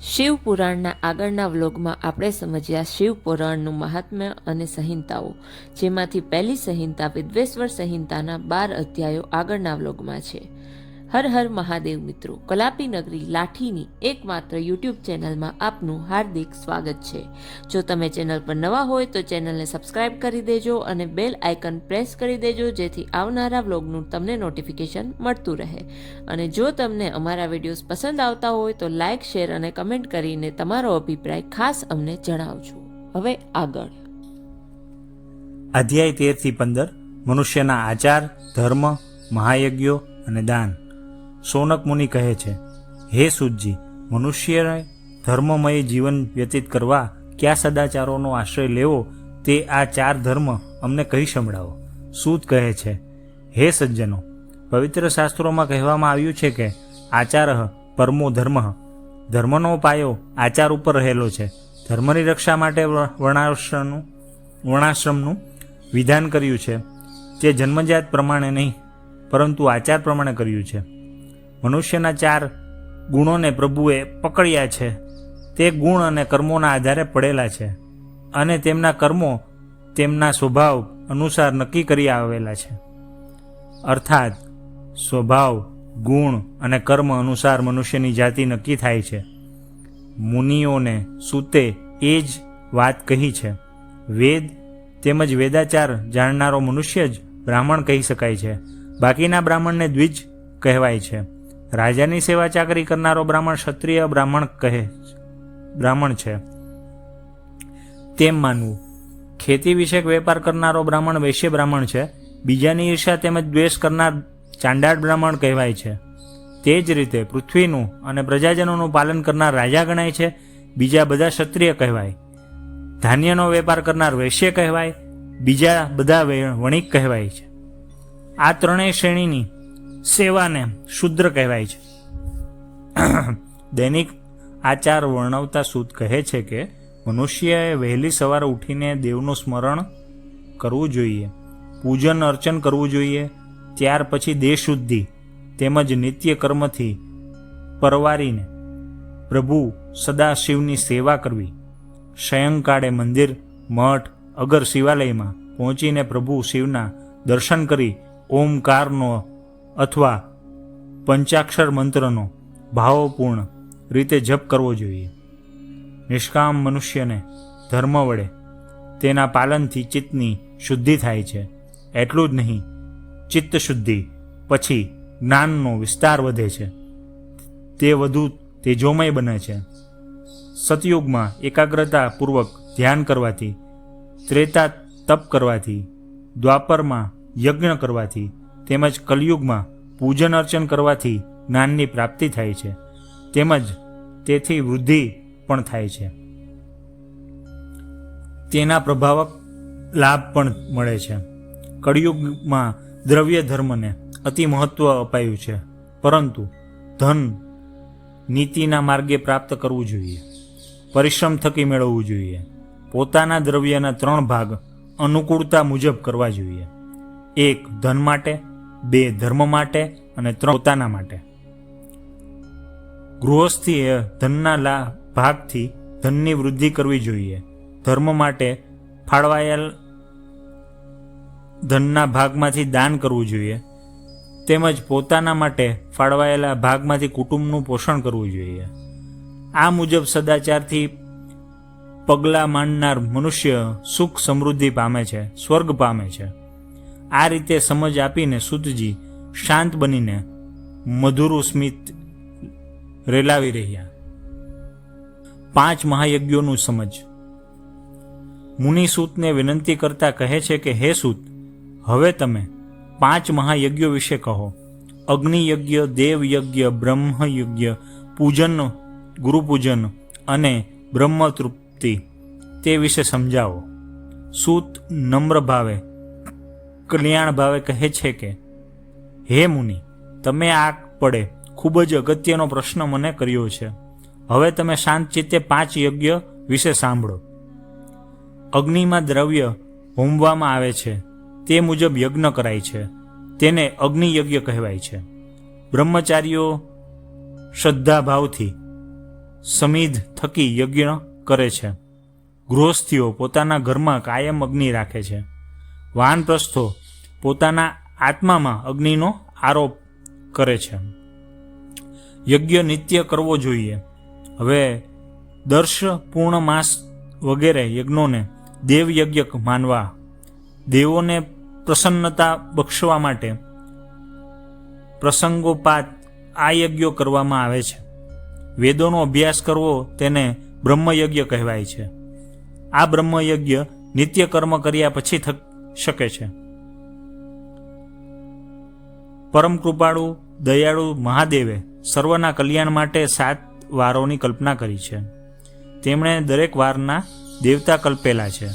શિવપુરાણના આગળના વ્લોગમાં આપણે સમજ્યા શિવપુરાણનું મહાત્મ્ય અને સંહિતાઓ, જેમાંથી પહેલી સંહિતા વિદ્વેશ્વર સંહિતાના 12 અધ્યાયો આગળના વ્લોગમાં છે. હર હર મહાદેવ મિત્રો, કલાપી નગરી લાઠીની એકમાત્ર યુટ્યુબ ચેનલમાં આપનું હાર્દિક સ્વાગત છે. જો તમે ચેનલ પર નવા હોય તો ચેનલને સબસ્ક્રાઇબ કરી દેજો અને બેલ આઇકન પ્રેસ કરી દેજો, જેથી આવનારા વ્લોગનું તમને નોટિફિકેશન મળતું રહે. અને જો તમને અમારા વિડીયોઝ પસંદ આવતા હોય તો લાઇક, શેર અને કમેન્ટ કરીને તમારો અભિપ્રાય ખાસ અમને જણાવજો. હવે આગળ. અધ્યાય 13-15 મનુષ્યના આચાર, ધર્મ, મહાયજ્ઞો અને દાન. શૌનક મુનિ કહે છે, હે સૂતજી, મનુષ્યએ ધર્મમય જીવન વ્યતીત કરવા કયા સદાચારોનો આશ્રય લેવો તે આ 4 ધર્મ અમને કહી સંભળાવો. સૂત કહે છે, હે સજ્જનો, પવિત્ર શાસ્ત્રોમાં કહેવામાં આવ્યું છે કે આચાર પરમો ધર્મ. ધર્મનો પાયો આચાર ઉપર રહેલો છે. ધર્મની રક્ષા માટે વર્ણાશ્રમનું વિધાન કર્યું છે. તે જન્મજાત પ્રમાણે નહીં પરંતુ આચાર પ્રમાણે કર્યું છે. મનુષ્યના 4 ગુણોને પ્રભુએ પકડ્યા છે. તે ગુણ અને કર્મોના આધારે પડેલા છે અને તેમના કર્મો તેમના સ્વભાવ અનુસાર નક્કી કરી આવેલા છે. અર્થાત સ્વભાવ, ગુણ અને કર્મ અનુસાર મનુષ્યની જાતિ નક્કી થાય છે. મુનિઓને સૂતે એ જ વાત કહી છે. વેદ તેમજ વેદાચાર જાણનારો મનુષ્ય જ બ્રાહ્મણ કહી શકાય છે. બાકીના બ્રાહ્મણને દ્વિજ કહેવાય છે. રાજાની સેવા ચાકરી કરનારો બ્રાહ્મણ ક્ષત્રિય બ્રાહ્મણ છે તેમ માનવું. ખેતી વિષયક વેપાર કરનારો બ્રાહ્મણ વૈશ્ય બ્રાહ્મણ છે. બીજાની ઈર્ષા તેમજ દ્વેષ કરનાર ચાંડાળ બ્રાહ્મણ કહેવાય છે. તે જ રીતે પૃથ્વીનું અને પ્રજાજનોનું પાલન કરનાર રાજા ગણાય છે. બીજા બધા ક્ષત્રિય કહેવાય. ધાન્યનો વેપાર કરનાર વૈશ્ય કહેવાય. બીજા બધા વણિક કહેવાય છે. આ ત્રણેય શ્રેણીની સેવાને શૂદ્ર કહેવાય છે. દૈનિક આચાર વર્ણવતા સૂત કહે છે કે મનુષ્યએ વહેલી સવારે ઉઠીને દેવનું સ્મરણ કરવું જોઈએ, પૂજન અર્ચન કરવું જોઈએ. ત્યાર પછી દેહ શુદ્ધિ તેમજ નિત્ય કર્મથી પરવારીને પ્રભુ સદાશિવની સેવા કરવી. સાયંકાળે મંદિર, મઠ, અગર શિવાલયમાં પહોંચીને પ્રભુ શિવના દર્શન કરી ઓમકારનો અથવા પંચાક્ષર મંત્રનો ભાવપૂર્ણ રીતે જપ કરવો જોઈએ. નિષ્કામ મનુષ્યને ધર્મ વડે તેના પાલનથી ચિત્તની શુદ્ધિ થાય છે. એટલું જ નહીં, ચિત્ત શુદ્ધિ પછી જ્ઞાનનો વિસ્તાર વધે છે. તે વધુ તેજોમય બને છે. સતયુગમાં એકાગ્રતાપૂર્વક ધ્યાન કરવાથી, ત્રેતા તપ કરવાથી, દ્વાપરમાં યજ્ઞ કરવાથી તેમજ કલયુગમાં પૂજન અર્ચન કરવાથી જ્ઞાનની પ્રાપ્તિ થાય છે. તેમજ તેથી વૃદ્ધિ પણ થાય છે. તેના પ્રભાવક લાભ પણ મળે છે. કળિયુગમાં દ્રવ્ય ધર્મને અતિ મહત્વ અપાયું છે, પરંતુ ધન નીતિના માર્ગે પ્રાપ્ત કરવું જોઈએ. પરિશ્રમ થકી મેળવવું જોઈએ. પોતાના દ્રવ્યના 3 ભાગ અનુકૂળતા મુજબ કરવા જોઈએ. 1 ધન માટે, 2 ધર્મ માટે અને 3 પોતાના માટે. ગૃહસ્થીએ ધનના ભાગથી ધનની વૃદ્ધિ કરવી જોઈએ. ધર્મ માટે ફાળવાયેલ ધનના ભાગમાંથી દાન કરવું જોઈએ. તેમજ પોતાના માટે ફાળવાયેલા ભાગમાંથી કુટુંબનું પોષણ કરવું જોઈએ. આ મુજબ સદાચારથી પગલાં માંડનાર મનુષ્ય સુખ સમૃદ્ધિ પામે છે, સ્વર્ગ પામે છે. આ રીતે સમજ આપીને સૂતજી શાંત બનીને મધુરું સ્મિત રેલાવી રહ્યા. 5 મહાયજ્ઞોનું સમજ. મુનિ સૂતને વિનંતી કરતા કહે છે કે હે સૂત, હવે તમે 5 મહાયજ્ઞો વિશે કહો. અગ્નિયજ્ઞ, દેવયજ્ઞ, બ્રહ્મયજ્ઞ, પૂજન, ગુરુપૂજન અને બ્રહ્મતૃપ્તિ તે વિશે સમજાવો. સૂત નમ્ર ભાવે, કલ્યાણ ભાવે કહે છે કે હે મુનિ, તમે આ પડે ખૂબ જ અગત્યનો પ્રશ્ન મને કર્યો છે. હવે તમે શાંત ચિત્તે 5 યજ્ઞ વિશે સાંભળો. અગ્નિમાં દ્રવ્ય હોમવામાં આવે છે, તે મુજબ યજ્ઞ કરાય છે. તેને અગ્નિયજ્ઞ કહેવાય છે. બ્રહ્મચારીઓ શ્રદ્ધાભાવથી સમિધ થકી યજ્ઞ કરે છે. ગૃહસ્થીઓ પોતાના ઘરમાં કાયમ અગ્નિ રાખે છે. વાનપ્રસ્થો પોતાના આત્મામાં અગ્નિનો આરોપ કરે છે. યજ્ઞ નિત્ય કરવો જોઈએ. હવે દર્શ પૂર્ણમાસ વગેરે યજ્ઞોને દેવયજ્ઞ માનવા. દેવોને પ્રસન્નતા બક્ષવા માટે પ્રસંગોપાત આ યજ્ઞો કરવામાં આવે છે. વેદોનો અભ્યાસ કરવો તેને બ્રહ્મયજ્ઞ કહેવાય છે. આ બ્રહ્મયજ્ઞ નિત્ય કર્મ કર્યા પછી શકે છે. પરમ કૃપાળુ દયાળુ મહાદેવે સર્વના કલ્યાણ માટે 7 વારોની કલ્પના કરી છે. તેમણે દરેક વારના દેવતા કલ્પેલા છે.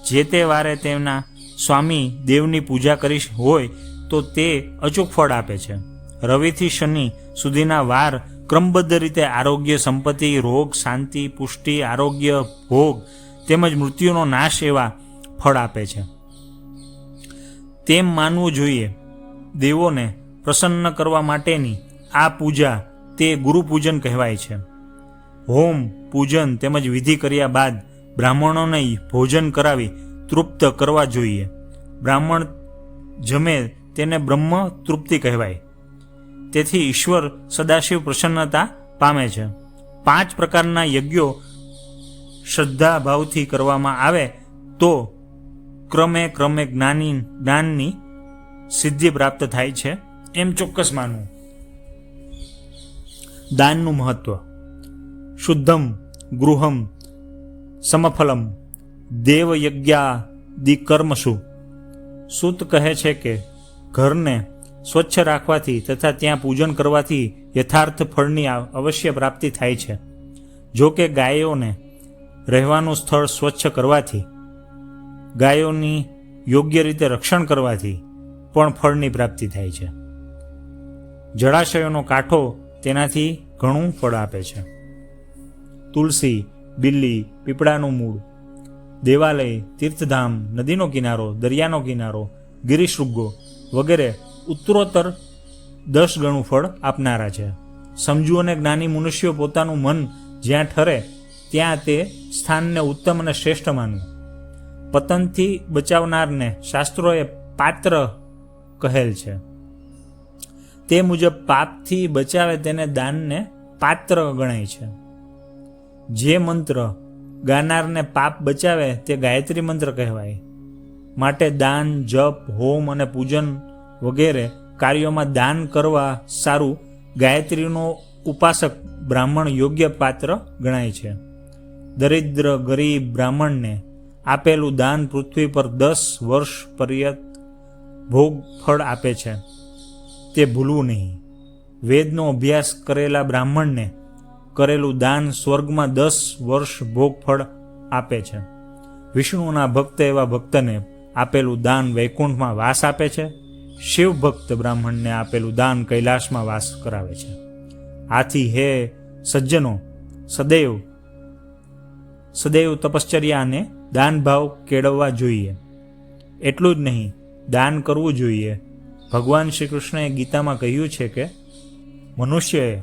જે તે વારે તેમના સ્વામી દેવની પૂજા કરી હોય તો તે અચૂક ફળ આપે છે. રવિથી શનિ સુધીના વાર ક્રમબદ્ધ રીતે આરોગ્ય, સંપત્તિ, રોગ, શાંતિ, પુષ્ટિ, આરોગ્ય, ભોગ તેમજ મૃત્યુનો નાશ એવા ફળ આપે છે. તેમ માનવું જોઈએ. દેવોને પ્રસન્ન કરવા માટેની આ પૂજા તે ગુરુ પૂજન કહેવાય છે. હોમ, પૂજન તેમજ વિધિ કર્યા બાદ બ્રાહ્મણોને ભોજન કરાવી તૃપ્ત કરવા જોઈએ. બ્રાહ્મણ જમે તેને બ્રહ્મ તૃપ્તિ કહેવાય. તેથી ઈશ્વર સદાશિવ પ્રસન્નતા પામે છે. 5 પ્રકારના યજ્ઞો શ્રદ્ધા ભાવથી કરવામાં આવે તો ક્રમે ક્રમે જ્ઞાનની સિદ્ધિ પ્રાપ્ત થાય છે એમ ચોક્કસ માનવું. દાનનું મહત્વ. શુદ્ધમ ગૃહમ સમફલમ દેવયજ્ઞાદિ કર્મસુ. સૂત કહે છે કે ઘરને સ્વચ્છ રાખવાથી તથા ત્યાં પૂજન કરવાથી યથાર્થ ફળની અવશ્ય પ્રાપ્તિ થાય છે. જો કે ગાયોને રહેવાનું સ્થળ સ્વચ્છ કરવાથી, ગાયોની યોગ્ય રીતે રક્ષણ કરવાથી પણ ફળની પ્રાપ્તિ થાય છે. જળાશયોનો કાંઠો તેનાથી ઘણું ફળ આપે છે. તુલસી, બિલ્લી, પીપળાનું મૂળ, દેવાલય, તીર્થધામ, નદીનો કિનારો, દરિયાનો કિનારો, ગિરિશૃંગો વગેરે ઉત્તરોત્તર 10 ગણું ફળ આપનારા છે. સમજુ અને જ્ઞાની મનુષ્યો પોતાનું મન જ્યાં ઠરે ત્યાં તે સ્થાનને ઉત્તમ અને શ્રેષ્ઠ માનવું. પતનથી બચાવનારને શાસ્ત્રોએ પાત્ર કહેલ છે. તે મુજબ પાપથી બચાવે તેને દાનને પાત્ર ગણાય છે. જે મંત્ર ગાનારને પાપ બચાવે તે ગાયત્રી મંત્ર કહેવાય. માટે દાન, જપ, હોમ અને પૂજન વગેરે કાર્યોમાં દાન કરવા સારું ગાયત્રીનો ઉપાસક બ્રાહ્મણ યોગ્ય પાત્ર ગણાય છે. દરિદ્ર ગરીબ બ્રાહ્મણને આપેલું દાન પૃથ્વી પર 10 વર્ષ પર્યંત ભોગ ફળ આપે છે. તે ભૂલવું નહીં. વેદનો અભ્યાસ કરેલા બ્રાહ્મણને કરેલું દાન સ્વર્ગમાં 10 વર્ષ ભોગ ફળ આપે છે. વિષ્ણુના ભક્ત એવા ભક્તને આપેલું દાન વૈકુંઠમાં વાસ આપે છે. શિવ ભક્ત બ્રાહ્મણને આપેલું દાન કૈલાસમાં વાસ કરાવે છે. આથી હે સજ્જનો, સદૈવ તપશ્ચર્યા અને દાન ભાવ કેળવવા જોઈએ. એટલું જ નહીં, દાન કરવું જોઈએ. ભગવાન શ્રી કૃષ્ણએ ગીતામાં કહ્યું છે કે મનુષ્યએ,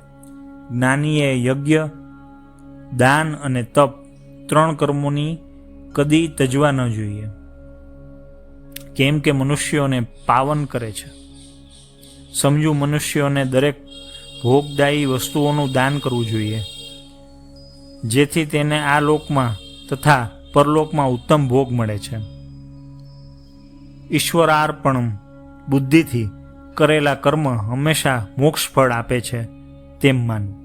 જ્ઞાનીએ યજ્ઞ, દાન અને તપ 3 કર્મોની કદી તજવા ન જોઈએ. કેમ કે મનુષ્યોને પાવન કરે છે. સમજુ મનુષ્યોને દરેક ભોગદાયી વસ્તુઓનું દાન કરવું જોઈએ, જેથી તેને આ લોકમાં તથા પરલોકમાં ઉત્તમ ભોગ મળે છે. ઈશ્વરાર્પણમ બુદ્ધિથી કરેલા કર્મ હંમેશા મોક્ષ ફળ આપે છે તેમ માનવું.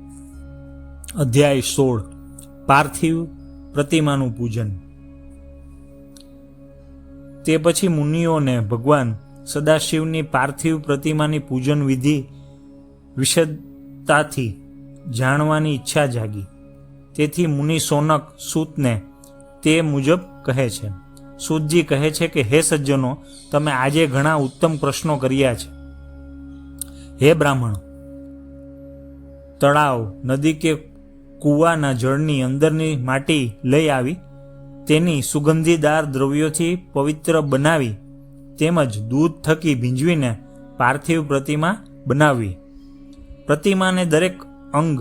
અધ્યાય 16. પાર્થિવ પ્રતિમાનું પૂજન. તે પછી મુનિઓને ભગવાન સદાશિવની પાર્થિવ પ્રતિમાની પૂજન વિધિ વિશદતાથી જાણવાની ઈચ્છા જાગી. તેથી મુનિ સોનક સૂતને તે મુજબ કહે છે. સૂતજી કહે છે કે હે સજ્જનો, તમે આજે ઘણા ઉત્તમ પ્રશ્નો કર્યા છે. હે બ્રાહ્મણ, તળાવ, નદી કે કૂવાના જળની અંદરની માટી લઈ આવી તેની સુગંધીદાર દ્રવ્યોથી પવિત્ર બનાવી તેમજ દૂધ થકી ભીંજવીને પાર્થિવ પ્રતિમા બનાવવી. પ્રતિમાને દરેક અંગ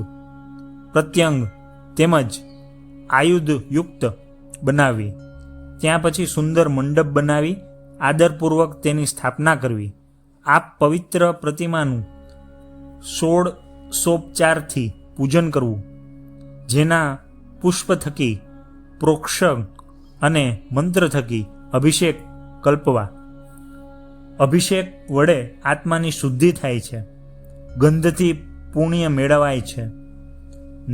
પ્રત્યંગ તેમજ આયુધયુક્ત બનાવવી. ત્યાં પછી સુંદર મંડપ બનાવી આદરપૂર્વક તેની સ્થાપના કરવી. આ પવિત્ર પ્રતિમાનું 16 પૂજન કરવું, જેના પુષ્પ થકી, પ્રોક્ષણ અને મંત્ર થકી અભિષેક કલ્પવા. અભિષેક વડે આત્માની શુદ્ધિ થાય છે, ગંધથી પુણ્ય મેળવાય છે,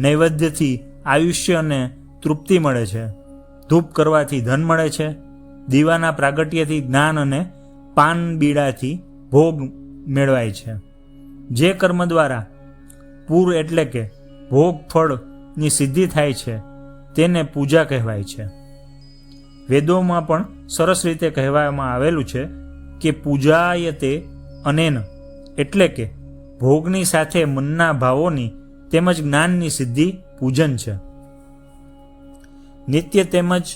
નૈવેદ્યથી આયુષ્ય અને તૃપ્તિ મળે છે, ધૂપ કરવાથી ધન મળે છે, દીવાના પ્રાગટ્યથી જ્ઞાન અને પાન બીડાથી ભોગ મેળવાય છે. જે કર્મ દ્વારા પૂર એટલે કે ભોગ ફળની સિદ્ધિ થાય છે તેને પૂજા કહેવાય છે. વેદોમાં પણ સરસ રીતે કહેવામાં આવેલું છે કે પૂજાયતે અનેન, એટલે કે ભોગની સાથે મનના ભાવોની તેમજ જ્ઞાનની સિદ્ધિ પૂજન છે. નિત્ય તેમજ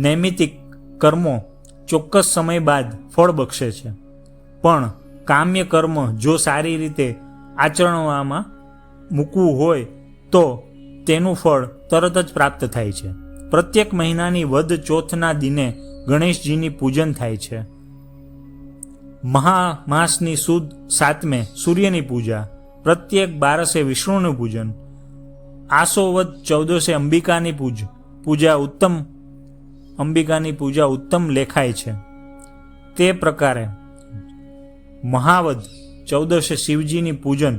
નૈમિતિક કર્મો ચોક્કસ સમય બાદ ફળ બક્ષે છે, પણ કામ્ય કર્મ જો સારી રીતે આચરણમાં મૂકવું હોય તો તેનું ફળ તરત જ પ્રાપ્ત થાય છે. પ્રત્યેક મહિનાની વદ ચોથના દિને ગણેશજીની પૂજન થાય છે. મહામાસની સુદ 7મે સૂર્યની પૂજા, પ્રત્યેક 12સે વિષ્ણુનું પૂજન, આસો વદ 14સે અંબિકાની પૂજા ઉત્તમ લેખાય છે. તે પ્રકારે મહાવદ 14સે શિવજીની પૂજન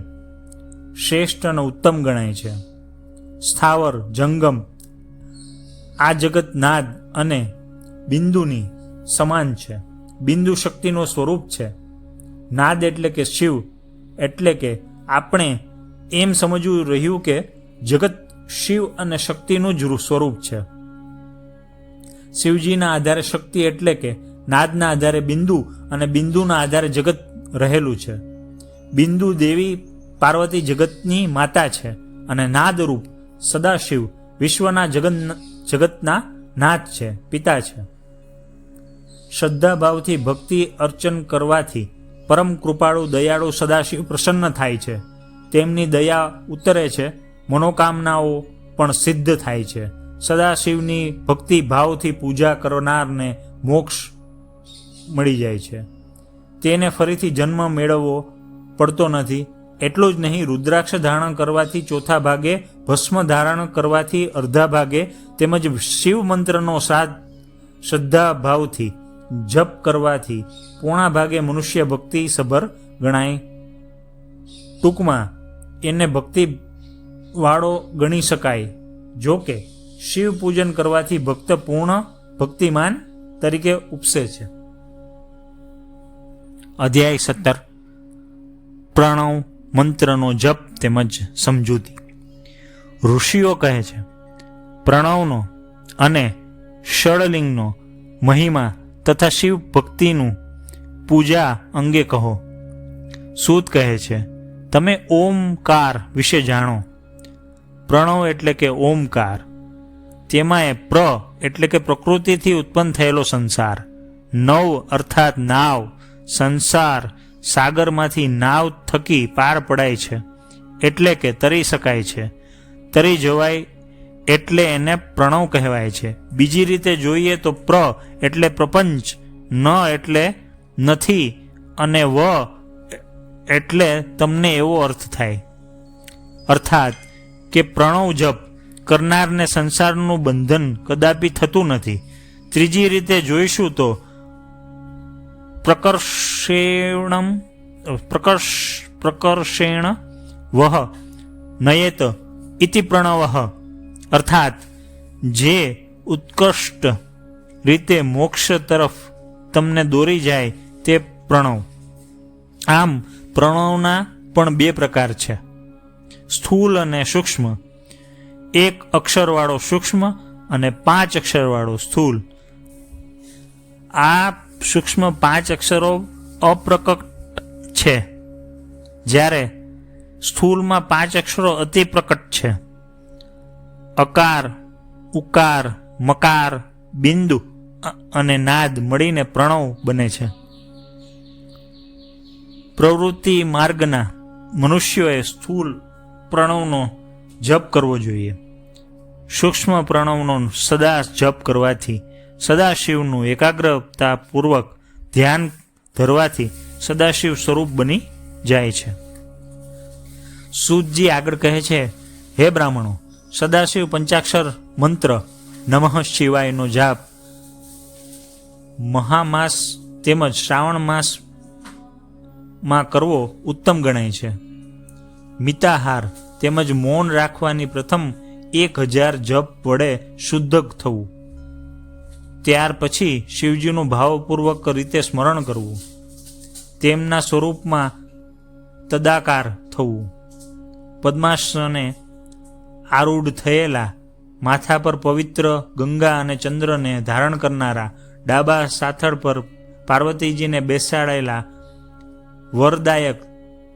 શ્રેષ્ઠ અને ઉત્તમ ગણાય છે. સ્થાવર જંગમ આ જગત નાદ અને બિંદુની સમાન છે. બિંદુ શક્તિનું સ્વરૂપ છે. નાદ એટલે કે શિવ, એટલે કે આપણે એમ સમજવું રહ્યું કે જગત શિવ અને શક્તિનું જ સ્વરૂપ છે. શિવજીના આધારે શક્તિ એટલે કે નાદના આધારે બિંદુ અને બિંદુના આધારે જગત રહેલું છે. બિંદુ દેવી પાર્વતી જગતની માતા છે અને નાદરૂપ સદાશિવ વિશ્વના જગતના નાથ છે, પિતા છે. શ્રદ્ધાભાવથી ભક્તિ અર્ચન કરવાથી પરમ કૃપાળુ દયાળુ સદાશિવ પ્રસન્ન થાય છે. તેમની દયા ઉતરે છે, મનોકામનાઓ પણ સિદ્ધ થાય છે. સદાશિવની ભક્તિ ભાવથી પૂજા કરનારને મોક્ષ મળી જાય છે. તેને ફરીથી જન્મ મેળવવો પડતો નથી. એટલું જ નહીં, રુદ્રાક્ષ ધારણ કરવાથી ચોથા ભાગે, ભસ્મ ધારણ કરવાથી અડધા ભાગે, તેમજ શિવ મંત્રનો શ્રદ્ધા ભાવથી જપ કરવાથી પોણા ભાગે મનુષ્ય ભક્તિ સભર ગણાય. ટૂંકમાં એને ભક્તિ વાળો ગણી શકાય. જો કે શિવ પૂજન કરવાથી ભક્ત પૂર્ણ ભક્તિમાન તરીકે ઉપસે છે. અધ્યાય 17 પ્રણવ મંત્રનો જપ તેમજ સમજૂતી. ઋષિઓ કહે છે, પ્રણવનો અને ષડલિંગનો મહિમા તથા શિવ ભક્તિનું પૂજા અંગે કહો. સૂત કહે છે, તમે ઓમકાર વિશે જાણો. પ્રણવ એટલે કે ઓમકાર, તેમાં પ્ર એટલે કે પ્રકૃતિથી ઉત્પન્ન થયેલો સંસાર, નવ અર્થાત નાવ, સંસાર સાગરમાંથી નાવ થકી પાર પડાય છે, એટલે કે તરી શકાય છે. તરી જવાય એટલે એને પ્રણવ કહેવાય છે. બીજી રીતે જોઈએ તો પ્ર એટલે પ્રપંચ, ન એટલે નથી અને વ એટલે તમને એવો અર્થ થાય. અર્થાત કે પ્રણવ જપ કરનારને સંસારનું બંધન કદાપી થતું નથી. ત્રીજી રીતે જોઈશું તો પ્રકર્ષેણ વહ નયેત ઇતિ પ્રણવ, અર્થાત જે ઉત્કૃષ્ટ રીતે મોક્ષ તરફ તમને દોરી જાય તે પ્રણવ. આમ પ્રણવના પણ 2 પ્રકાર છે, સ્થૂલ અને સૂક્ષ્મ. 1 અક્ષરવાળો સૂક્ષ્મ અને 5 અક્ષરવાળો સ્થૂલ. આ સૂક્ષ્મ 5 અક્ષરો અપ્રકટ છે, જ્યારે સ્થૂલમાં 5 અક્ષરો અતિ પ્રકટ છે. અકાર, ઉકાર, મકાર, બિંદુ અને નાદ મળીને પ્રણવ બને છે. પ્રવૃત્તિ માર્ગના મનુષ્યોએ સ્થૂલ પ્રણવનો જપ કરવો જોઈએ. સૂક્ષ્મ પ્રણવનો સદા જપ કરવાથી, સદાશિવનું એકાગ્રતાપૂર્વક ધ્યાન ધરવાથી સદાશિવ સ્વરૂપ બની જાય છે. સૂતજી આગળ કહે છે, હે બ્રાહ્મણો, સદાશિવ પંચાક્ષર મંત્ર નમઃ શિવાયનો જાપ મહામાસ તેમજ શ્રાવણ માસમાં કરવો ઉત્તમ ગણાય છે. મિતાહાર તેમજ મૌન રાખવાની પ્રથમ 1000 જપ વડે શુદ્ધ થવું. ત્યાર પછી શિવજીનું ભાવપૂર્વક રીતે સ્મરણ કરવું. તેમના સ્વરૂપમાં તદાકાર થવું. પદ્માસને આરૂઢ થયેલા, માથા પર પવિત્ર ગંગા અને ચંદ્રને ધારણ કરનારા, ડાબા સાથળ પર પાર્વતીજીને બેસાડેલા, વરદાયક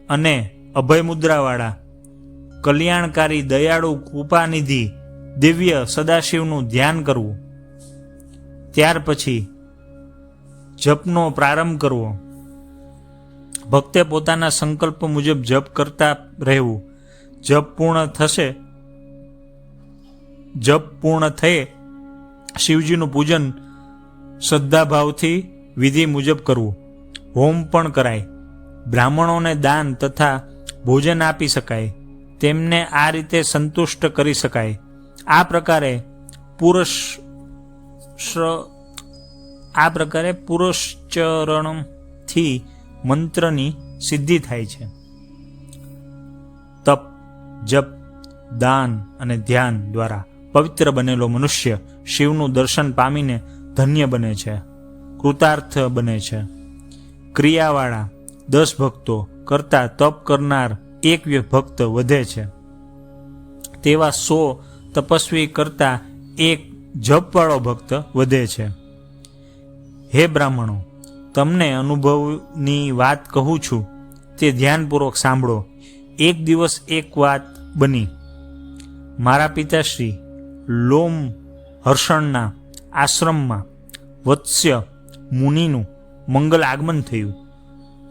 અને અભય મુદ્રાવાળા, કલ્યાણકારી દયાળુ કૃપાનિધિ દિવ્ય સદાશિવનું ધ્યાન કરવું. ત્યાર પછી જપનો પ્રારંભ કરવો. ભક્તે પોતાના સંકલ્પ મુજબ જપ કરતા રહેવું. જપ પૂર્ણ થયે શિવજીનું પૂજન શ્રદ્ધાભાવથી વિધિ મુજબ કરવું. હોમ પણ કરાય. બ્રાહ્મણોને દાન તથા ભોજન આપી શકાય. તેમને આ રીતે સંતુષ્ટ કરી શકાય. આ પ્રકારે પુરશ્ચરણથી મંત્રની સિદ્ધિ થાય છે. તપ, જપ, દાન અને ધ્યાન દ્વારા પવિત્ર બનેલો મનુષ્ય શિવનું દર્શન પામીને ધન્ય બને છે, કૃતાર્થ બને છે. ક્રિયાવાળા 10 ભક્તો કરતાં તપ કરનાર એક ભક્ત વધે છે. તેવા 100 તપસ્વી કરતાં એક જપવાળો ભક્ત વધે છે. હે બ્રાહ્મણો, તમને અનુભવની વાત કહું છું, તે ધ્યાનપૂર્વક સાંભળો. એક દિવસ એક વાત બની. મારા પિતાશ્રી લોમ હર્ષણના આશ્રમમાં વત્સ્ય મુનિનું મંગલ આગમન થયું.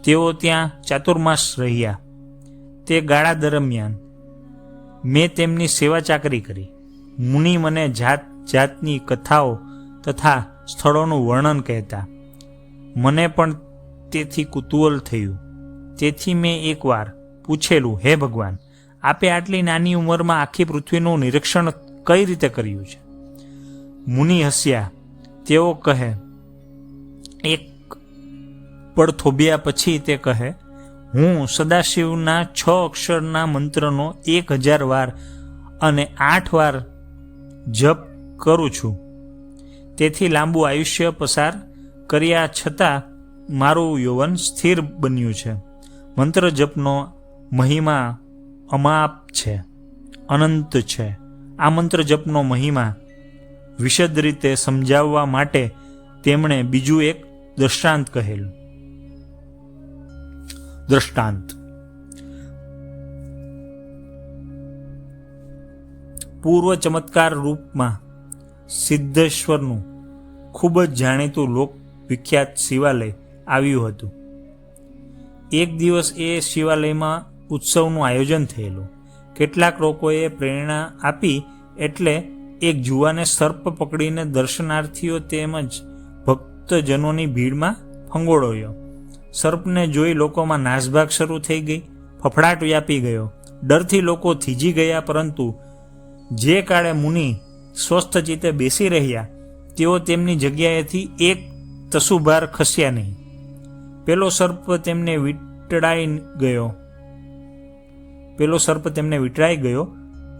તેઓ ત્યાં ચાતુર્માસ રહ્યા. તે ગાળા દરમિયાન મેં તેમની સેવા ચાકરી કરી. મુનિ મને જાત જાતની કથાઓ તથા સ્થળોનું વર્ણન કહેતા. મને પણ તેથી કુતૂહલ થયું. તેથી મેં એકવાર પૂછેલું, હે ભગવાન, આપે આટલી નાની ઉંમરમાં આખી પૃથ્વીનું નિરીક્ષણ કઈ રીતે કર્યું છે? મુનિ હસ્યા. તેઓ કહે, એક પળ થોભ્યા પછી તે કહે, હું સદાશિવના 6 અક્ષરના મંત્રનો 1000 વાર અને 8 વાર જપ કરું છું. તેથી લાંબુ આયુષ્ય પસાર કર્યા છતાં મારું યૌવન સ્થિર બન્યું છે. મંત્ર જપનો મહિમા અમાપ છે, અનંત છે. આ મંત્ર જપનો મહિમા વિશદ રીતે સમજાવવા માટે તેમણે બીજું એક દ્રષ્ટાંત કહેલું. દ્રષ્ટાંત: પૂર્વ ચમત્કાર રૂપમાં સિદ્ધેશ્વરનું ખૂબ જ જાણીતું લોક વિખ્યાત શિવાલય આવ્યું હતું. એક દિવસ એ શિવાલયમાં ઉત્સવનું આયોજન થયેલું. કેટલાક લોકોએ પ્રેરણા આપી એટલે એક જુવાને સર્પ પકડીને દર્શનાર્થીઓ તેમજ ભક્તજનોની ભીડમાં ફંગોળ્યો. સર્પને જોઈ લોકોમાં નાસભાગ શરૂ થઈ ગઈ. ફફડાટ વ્યાપી ગયો. ડરથી લોકો થીજી ગયા. પરંતુ જે કાળે મુનિ સ્વસ્થ ચિત્તે બેસી રહ્યા, તેઓ તેમની જગ્યાએથી એક તસુભાર ખસ્યા નહીં. પેલો સર્પ તેમને વીંટળાઈ ગયો.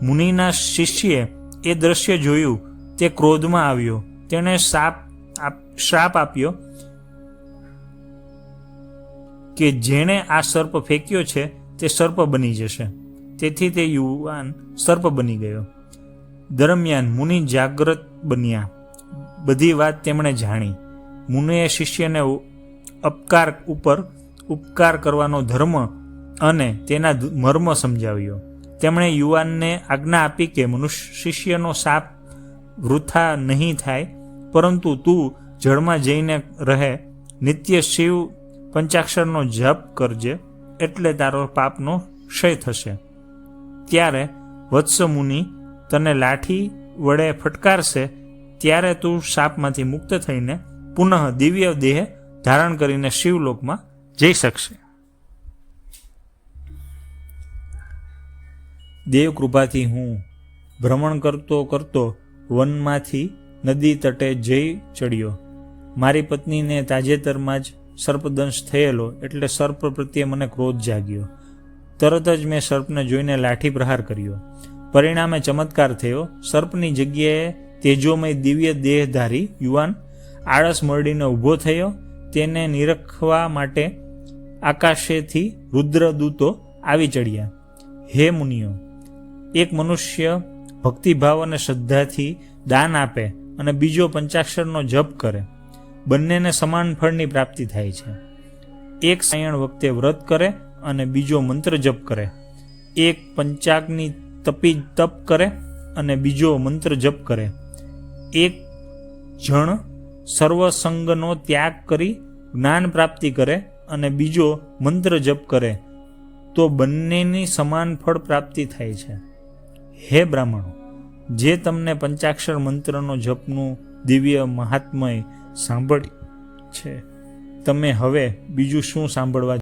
મુનિના શિષ્યએ એ દ્રશ્ય જોયું. તે ક્રોધમાં આવ્યો. તેણે શ્રાપ આપ્યો કે જેણે આ સર્પ ફેંક્યો છે તે સર્પ બની જશે. તેથી તે યુવાન સર્પ બની ગયો. દરમિયાન મુનિ જાગૃત બન્યા. બધી વાત તેમણે જાણી. મુનિએ શિષ્યને ઉપકાર કરવાનો ધર્મ અને તેના મર્મ સમજાવ્યો. તેમણે યુવાનને આજ્ઞા આપી કે શિષ્યનો શાપ વૃથા નહીં થાય, પરંતુ તું જળમાં જઈને રહે, નિત્ય શિવ પંચાક્ષરનો જપ કરજે, એટલે તારો પાપનો ક્ષય થશે. ત્યારે વત્સ મુનિ તને લાઠી વડે ફટકારશે ત્યારે તું શાપમાંથી મુક્ત થઈને પુનઃ દિવ્ય દેહ ધારણ કરીને શિવલોકમાં જઈ શકશે. દેવ કૃપાથી હું ભ્રમણ કરતો કરતો વનમાંથી નદી તટે જઈ ચડ્યો. મારી પત્નીને તાજેતરમાં જ સર્પદંશ થયેલો એટલે સર્પ પ્રત્યે મને ક્રોધ જાગ્યો. તરત જ મેં સર્પને જોઈને લાઠી પ્રહાર કર્યો. પરિણામે ચમત્કાર થયો. સર્પની જગ્યાએ તેજોમય દિવ્ય દેહધારી યુવાન આળસ મરડીને ઊભો થયો. તેને નિરખવા માટે આકાશેથી રુદ્રદૂતો આવી ચડ્યા. હે મુનિઓ, એક મનુષ્ય ભક્તિભાવ અને શ્રદ્ધાથી દાન આપે અને બીજો પંચાક્ષરનો જપ કરે, બંનેને સમાન ફળની પ્રાપ્તિ થાય છે. એક સાયણ વખતે વ્રત કરે અને બીજો મંત્ર જપ કરે. એક પંચાગ્નિ તપ કરે અને બીજો મંત્ર જપ કરે. એક જણ સર્વસંગનો ત્યાગ કરી જ્ઞાન પ્રાપ્તિ કરે અને બીજો મંત્ર જપ કરે તો બંનેની સમાન ફળ પ્રાપ્તિ થાય છે. હે બ્રાહ્મણો, જે તમને પંચાક્ષર મંત્રનો જપનું દિવ્ય મહાત્મય સાંભળ્યું છે, તમે હવે બીજું શું સાંભળવા